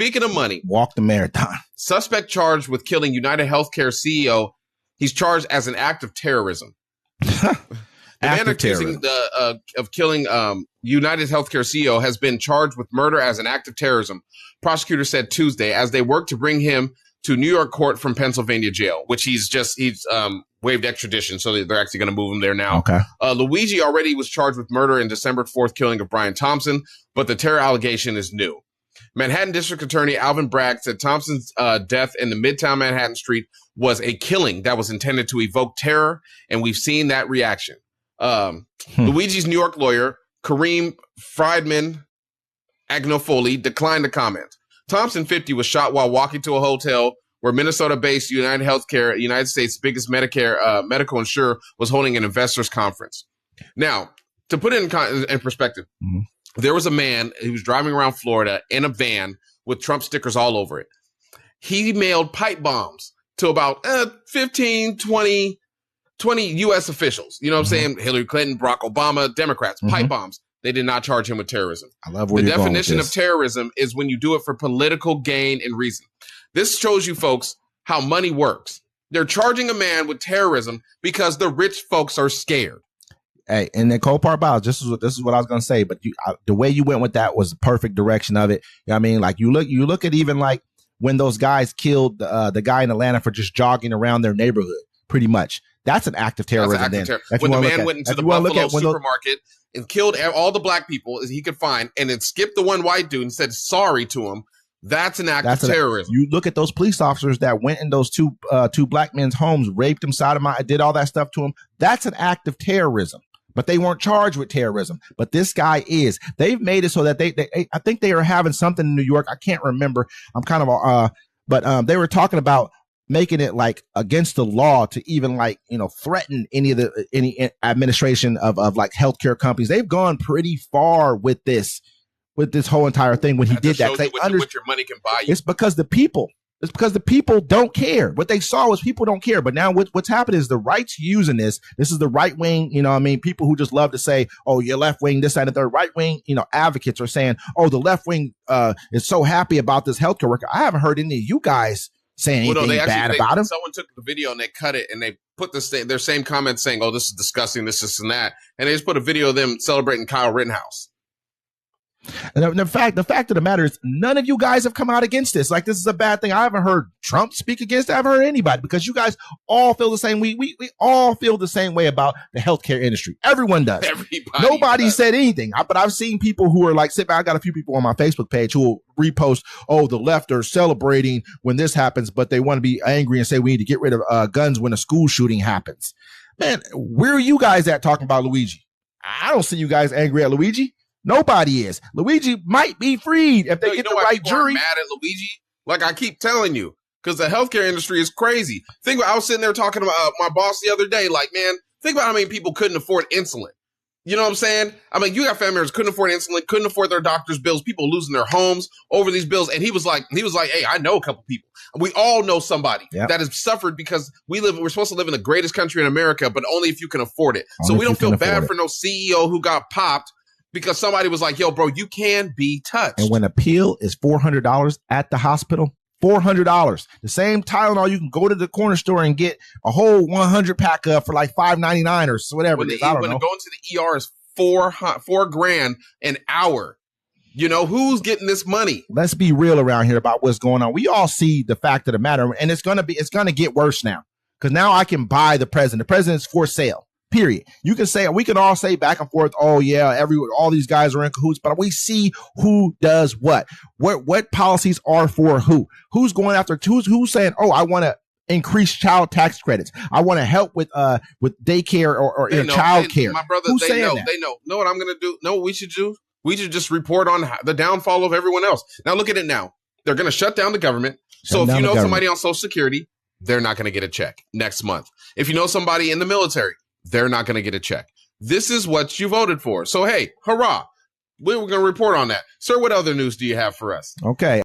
Speaking of money, walk the marathon. Suspect charged with killing UnitedHealthcare CEO. He's charged as an act of terrorism. The man accusing of killing UnitedHealthcare CEO has been charged with murder as an act of terrorism. Prosecutors said Tuesday as they work to bring him to New York court from Pennsylvania jail, which he's waived extradition, so they're actually going to move him there now. Okay. Luigi already was charged with murder in December 4th killing of Brian Thompson, but the terror allegation is new. Manhattan District Attorney Alvin Bragg said Thompson's death in the Midtown Manhattan street was a killing that was intended to evoke terror, and we've seen that reaction. Luigi's New York lawyer, Kareem Friedman Agnofoli, declined to comment. Thompson, 50, was shot while walking to a hotel where Minnesota-based UnitedHealthcare, United States' biggest Medicare medical insurer, was holding an investors conference. Now, to put it in perspective, there was a man who was driving around Florida in a van with Trump stickers all over it. He mailed pipe bombs to about 15, 20 U.S. officials. You know what I'm saying? Hillary Clinton, Barack Obama, Democrats, pipe bombs. They did not charge him with terrorism. I love where the you're going with definition this. of terrorism is when you do it for political gain and reason. This shows you, folks, how money works. They're charging a man with terrorism because the rich folks are scared. Hey, and the cold part about it, this is what I was going to say, but the way you went with that was the perfect direction of it. You know what I mean? Like you look at even like when those guys killed the guy in Atlanta for just jogging around their neighborhood, pretty much. That's an act of terrorism. When the man went into the Buffalo supermarket and killed all the black people he could find and then skipped the one white dude and said sorry to him, that's an act of terrorism. You look at those police officers that went in those two black men's homes, raped them, sodomized, did all that stuff to them. That's an act of terrorism. But they weren't charged with terrorism. But this guy is. They've made it so that they I think they are having something in New York. I can't remember. I'm kind of but they were talking about making it like against the law to even like, threaten any administration of like healthcare companies. They've gone pretty far with this whole entire thing when he did that. What your money can buy you. It's because the people don't care. What they saw was people don't care. But now what's happened is the right's using this. This is the right wing, people who just love to say, oh, you're left wing, this, that, and the right wing, advocates are saying, oh, the left wing is so happy about this healthcare worker. I haven't heard any of you guys saying anything bad about him. Someone took the video and they cut it and they put their same comments saying, oh, this is disgusting, this and that. And they just put a video of them celebrating Kyle Rittenhouse. And the fact of the matter is none of you guys have come out against this. Like, this is a bad thing. I haven't heard Trump speak against it. I haven't heard anybody because you guys all feel the same. We all feel the same way about the healthcare industry. Everyone does. Nobody said anything. But I've seen people who are like, I got a few people on my Facebook page who will repost, oh, the left are celebrating when this happens, but they want to be angry and say we need to get rid of guns when a school shooting happens. Man, where are you guys at talking about Luigi? I don't see you guys angry at Luigi. Nobody is. Luigi might be freed if they get the right jury. Mad at Luigi, like I keep telling you, because the healthcare industry is crazy. I was sitting there talking to my boss the other day, like, man, think about how many people couldn't afford insulin. You know what I'm saying? I mean, you got family members couldn't afford insulin, couldn't afford their doctor's bills, people losing their homes over these bills. And he was like, hey, I know a couple people. We all know somebody that has suffered because we're supposed to live in the greatest country in America, but only if you can afford it. So we don't feel bad for no CEO who got popped because somebody was like, yo, bro, you can be touched. And when a pill is $400 at the hospital, $400. The same Tylenol, you can go to the corner store and get a whole 100 pack of for like $5.99 or whatever. When going to the ER is $4,000 an hour. Who's getting this money? Let's be real around here about what's going on. We all see the fact of the matter, and it's gonna get worse now because now I can buy the president. The president's for sale. Period. We can all say back and forth, oh yeah, all these guys are in cahoots, but we see who does what policies are for who's going after, who's saying, oh, I want to increase child tax credits. I want to help with daycare or child care. My brother, they know. Know what I'm going to do? Know what we should do? We should just report on the downfall of everyone else. Now look at it now. They're going to shut down the government. So if you know somebody on Social Security, they're not going to get a check next month. If you know somebody in the military, they're not going to get a check. This is what you voted for. So, hey, hurrah. We're going to report on that. Sir, what other news do you have for us? Okay.